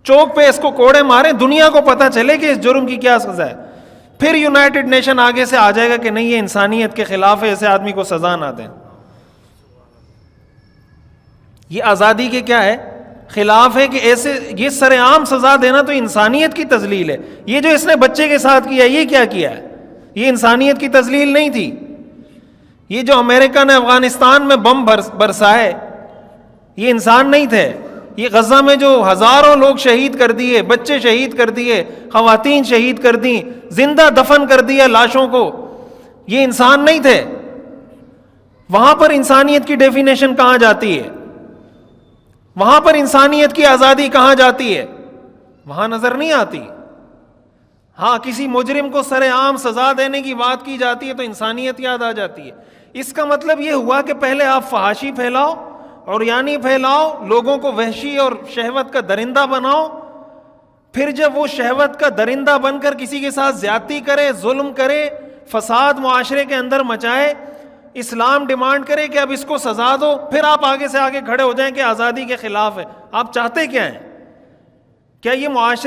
چوک پہ اس کو کوڑے ماریں, دنیا کو پتہ چلے کہ اس جرم کی کیا سزا ہے. پھر یونائٹڈ نیشن آگے سے آ جائے گا کہ نہیں یہ انسانیت کے خلاف ہے, ایسے آدمی کو سزا نہ دیں. یہ آزادی کے کیا ہے, خلاف ہے کہ ایسے یہ سر عام سزا دینا تو انسانیت کی تذلیل ہے. یہ جو اس نے بچے کے ساتھ کیا یہ کیا کیا ہے, یہ انسانیت کی تذلیل نہیں تھی. یہ جو امریکہ نے افغانستان میں بم برسائے یہ انسان نہیں تھے. یہ غزہ میں جو ہزاروں لوگ شہید کر دیے, بچے شہید کر دیے, خواتین شہید کر دیں, زندہ دفن کر دیا لاشوں کو, یہ انسان نہیں تھے. وہاں پر انسانیت کی ڈیفینیشن کہاں جاتی ہے, وہاں پر انسانیت کی آزادی کہاں جاتی ہے, وہاں نظر نہیں آتی. ہاں کسی مجرم کو سر عام سزا دینے کی بات کی جاتی ہے تو انسانیت یاد آ جاتی ہے. اس کا مطلب یہ ہوا کہ پہلے آپ فحاشی پھیلاؤ, عریانی پھیلاؤ, لوگوں کو وحشی اور شہوت کا درندہ بناؤ, پھر جب وہ شہوت کا درندہ بن کر کسی کے ساتھ زیادتی کرے, ظلم کرے, فساد معاشرے کے اندر مچائے, اسلام ڈیمانڈ کرے کہ اب اس کو سزا دو, پھر آپ آگے سے آگے کھڑے ہو جائیں کہ آزادی کے خلاف ہے. آپ چاہتے کیا ہیں؟ کیا یہ معاشرے